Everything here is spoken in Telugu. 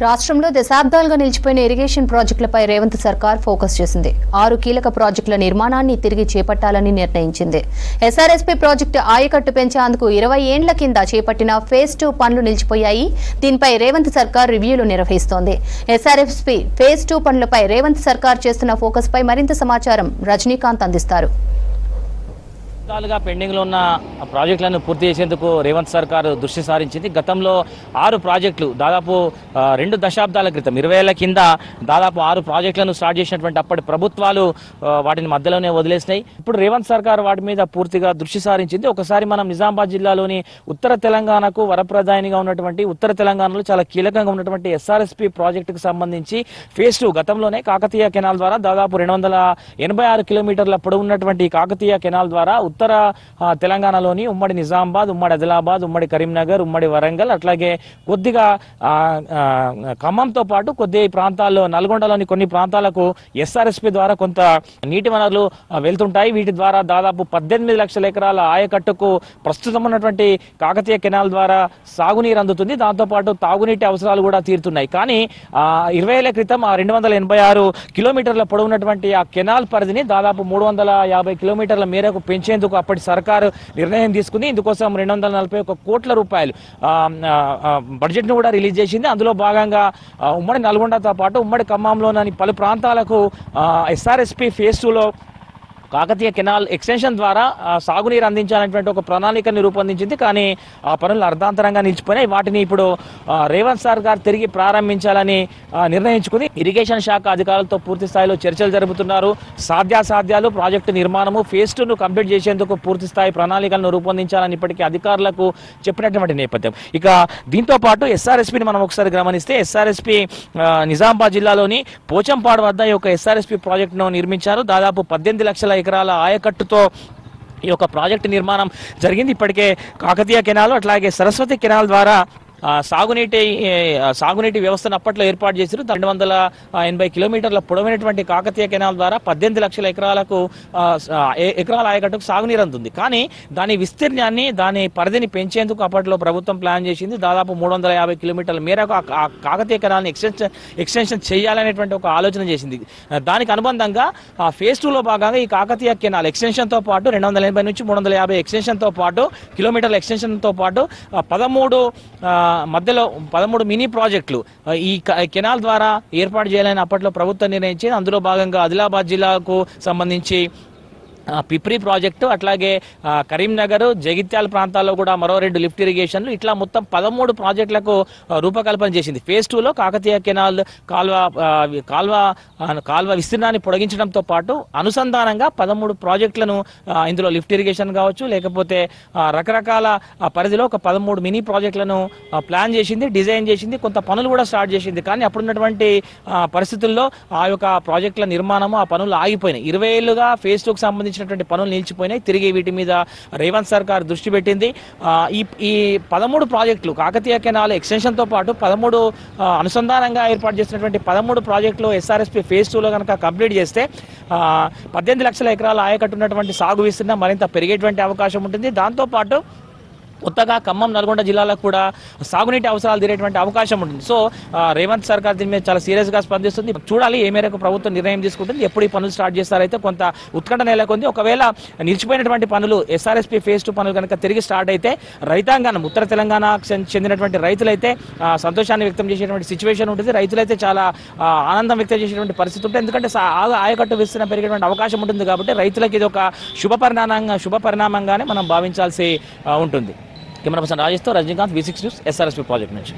రాష్ట్రంలో దశాబ్దాలుగా నిలిచిపోయిన ఇరిగేషన్ ప్రాజెక్టులపై రేవంత్ సర్కార్ ఫోకస్ చేసింది. 6 కీలక ప్రాజెక్టుల నిర్మాణాన్ని తిరిగి చేపట్టాలని నిర్ణయించింది. ఎస్ఆర్ఎస్పీ ప్రాజెక్టు ఆయకట్టు పెంచేందుకు 20 ఏండ్ల కింద చేపట్టిన ఫేజ్ 2 పనులు నిలిచిపోయాయి. దీనిపై రేవంత్ సర్కార్ రివ్యూలు నిర్వహిస్తోంది. ఎస్ఆర్ఎస్పీ ఫేజ్ 2 పనులపై రేవంత్ సర్కార్ చేస్తున్న ఫోకస్ పై మరింత సమాచారం రజనీకాంత్ అందిస్తారు. పెండింగ్ లో ఉన్న ప్రాజెక్టులను పూర్తి చేసేందుకు రేవంత్ సర్కార్ దృష్టి సారించింది. గతంలో 6 ప్రాజెక్టులు దాదాపు 2 దశాబ్దాల క్రితం 20 ఏళ్ల కింద దాదాపు 6 ప్రాజెక్టులను స్టార్ట్ చేసినటువంటి అప్పటి ప్రభుత్వాలు వాటిని మధ్యలోనే వదిలేసినాయి. ఇప్పుడు రేవంత్ సర్కార్ వాటి మీద పూర్తిగా దృష్టి సారించింది. ఒకసారి మనం నిజామాబాద్ జిల్లాలోని ఉత్తర తెలంగాణకు వరప్రదాయనిగా ఉన్నటువంటి ఉత్తర తెలంగాణలో చాలా కీలకంగా ఉన్నటువంటి ఎస్ఆర్ఎస్పీ ప్రాజెక్టుకు సంబంధించి ఫేజ్ 2 గతంలోనే కాకతీయ కెనాల్ ద్వారా దాదాపు 286 కిలోమీటర్ల పొడవు ఉన్నటువంటి కాకతీయ కెనాల్ ద్వారా ఉత్తర తెలంగాణలోని ఉమ్మడి నిజామాబాద్, ఉమ్మడి ఆదిలాబాద్, ఉమ్మడి కరీంనగర్, ఉమ్మడి వరంగల్, అట్లాగే కొద్దిగా ఖమ్మంతో పాటు కొద్ది ప్రాంతాల్లో నల్గొండలోని కొన్ని ప్రాంతాలకు ఎస్ఆర్ఎస్పీ ద్వారా కొంత నీటి వనరులు వెళ్తుంటాయి. వీటి ద్వారా దాదాపు 18 లక్షల ఎకరాల ఆయకట్టుకు ప్రస్తుతం ఉన్నటువంటి కాకతీయ కెనాల్ ద్వారా సాగునీరు అందుతుంది. దాంతోపాటు తాగునీటి అవసరాలు కూడా తీరుతున్నాయి. కానీ 20 ఏళ్ల క్రితం 286 కిలోమీటర్ల పొడవున్నటువంటి ఆ కెనాల్ పరిధిని దాదాపు 350 కిలోమీటర్ల మేరకు పెంచేందుకు అప్పటి సర్కారు నిర్ణయం తీసుకుంది. ఇందుకోసం 241 కోట్ల రూపాయలు బడ్జెట్ ను కూడా రిలీజ్ చేసింది. అందులో భాగంగా ఉమ్మడి నల్గొండతో పాటు ఉమ్మడి ఖమ్మంలోని పలు ప్రాంతాలకు ఎస్ఆర్ఎస్పీ ఫేజ్ 2లో కాకతీయ కెనాల్ ఎక్స్టెన్షన్ ద్వారా సాగునీరు అందించాలనేటువంటి ఒక ప్రణాళికను రూపొందించింది. కానీ ఆ పనులు అర్ధాంతరంగా నిలిచిపోయినాయి. వాటిని ఇప్పుడు రేవంత్ సర్కార్ తిరిగి ప్రారంభించాలని నిర్ణయించుకుంది. ఇరిగేషన్ శాఖ అధికారులతో పూర్తి స్థాయిలో చర్చలు జరుపుతున్నారు. సాధ్యాసాధ్యాలు, ప్రాజెక్టు నిర్మాణము, ఫేజ్ 2ను కంప్లీట్ చేసేందుకు పూర్తి స్థాయి ప్రణాళికలను రూపొందించాలని ఇప్పటికీ అధికారులకు చెప్పినటువంటి నేపథ్యం. ఇక దీంతో పాటు ఎస్ఆర్ఎస్పీని మనం ఒకసారి గమనిస్తే ఎస్ఆర్ఎస్పీ నిజామాబాద్ జిల్లాలోని పోచంపాడు వద్ద ఈ యొక్క ఎస్ఆర్ఎస్పీ ప్రాజెక్టును నిర్మించారు. దాదాపు 18 లక్షల ఎకరాల ఆయకట్టుతో ఈ యొక్క ప్రాజెక్టు నిర్మాణం జరిగింది. ఇప్పటికే కాకతీయ కెనాల్ అట్లాగే సరస్వతి కెనాల్ ద్వారా సాగునీటి వ్యవస్థను అప్పట్లో ఏర్పాటు చేశారు. 280 కిలోమీటర్ల పొడవైనటువంటి కాకతీయ కెనాల్ ద్వారా 18 లక్షల ఎకరాల ఆయకట్టుకు సాగునీరు అందుతుంది. కానీ దాని విస్తీర్ణాన్ని, దాని పరిధిని పెంచేందుకు అప్పట్లో ప్రభుత్వం ప్లాన్ చేసింది. దాదాపు 350 కిలోమీటర్ల మేరకు ఆ కాకతీయ కెనాల్ని ఎక్స్టెన్షన్ చేయాలనేటువంటి ఒక ఆలోచన చేసింది. దానికి అనుబంధంగా ఆ ఫేజ్ 2లో భాగంగా ఈ కాకతీయ కెనాల్ ఎక్స్టెన్షన్తో పాటు 280 నుంచి 350 ఎక్స్టెన్షన్తో పాటు కిలోమీటర్ల ఎక్స్టెన్షన్తో పాటు 13 మినీ ప్రాజెక్టులు ఈ కెనాల్ ద్వారా ఏర్పాటు చేయాలని అప్పట్లో ప్రభుత్వం నిర్ణయించింది. అందులో భాగంగా ఆదిలాబాద్ జిల్లాకు సంబంధించి పిప్రి ప్రాజెక్టు, అట్లాగే కరీంనగర్, జగిత్యాల ప్రాంతాల్లో కూడా మరో 2 లిఫ్ట్ ఇరిగేషన్లు, ఇట్లా మొత్తం 13 ప్రాజెక్టులకు రూపకల్పన చేసింది. ఫేజ్ 2లో కాకతీయ కెనాల్ కాల్వ విస్తీర్ణాన్ని పొడిగించడంతో పాటు అనుసంధానంగా 13 ప్రాజెక్టులను ఇందులో లిఫ్ట్ ఇరిగేషన్ కావచ్చు, లేకపోతే రకరకాల పరిధిలో ఒక 13 మినీ ప్రాజెక్టులను ప్లాన్ చేసింది, డిజైన్ చేసింది, కొంత పనులు కూడా స్టార్ట్ చేసింది. కానీ అప్పుడున్నటువంటి పరిస్థితుల్లో ఆ యొక్క ప్రాజెక్టుల నిర్మాణము, ఆ పనులు ఆగిపోయినాయి. 20 ఏళ్లుగా ఫేజ్ 2కు సంబంధించినటువంటి పనులు నిలిచిపోయినాయి. తిరిగి వీటి మీద రేవంత్ సర్కార్ దృష్టి పెట్టింది. ఈ 13 ప్రాజెక్టులు కాకతీయ కెనాల్ ఎక్స్టెన్షన్తో పాటు 13 అనుసంధానంగా ఏర్పాటు చేసినటువంటి 13 ప్రాజెక్టులు ఎస్ఆర్ఎస్పీ ఫేజ్ 2లో కనుక కంప్లీట్ చేస్తే 18 లక్షల ఎకరాల ఆయకట్టున్నటువంటి సాగు విస్తీర్ణం మరింత పెరిగేటువంటి అవకాశం ఉంటుంది. దాంతోపాటు కొత్తగా ఖమ్మం, నల్గొండ జిల్లాలకు కూడా సాగునీటి అవసరాలు తీరేటువంటి అవకాశం ఉంటుంది. సో రేవంత్ సర్కార్ దీని మీద చాలా సీరియస్గా స్పందిస్తుంది. చూడాలి ఏ మేరకు ప్రభుత్వం నిర్ణయం తీసుకుంటుంది, ఎప్పుడు ఈ పనులు స్టార్ట్ చేస్తారైతే కొంత ఉత్కంఠ నెలకొంది. ఒకవేళ నిలిచిపోయినటువంటి పనులు ఎస్ఆర్ఎస్పీ ఫేజ్ 2 పనులు కనుక తిరిగి స్టార్ట్ అయితే రైతాంగాన్ని, ఉత్తర తెలంగాణకు చెందినటువంటి రైతులైతే సంతోషాన్ని వ్యక్తం చేసేటువంటి సిచ్యువేషన్ ఉంటుంది. రైతులైతే చాలా ఆనందం వ్యక్తం చేసేటువంటి పరిస్థితి ఉంటుంది. ఎందుకంటే ఆయకట్టు విస్తరణ పెరిగేటువంటి అవకాశం ఉంటుంది. కాబట్టి రైతులకు ఇది ఒక శుభ పరిణామంగానే మనం భావించాల్సి ఉంటుంది. కెమెరా పర్సన్ రాజేష్తో Rajinikanth, V6 news, SRSP project నుంచి.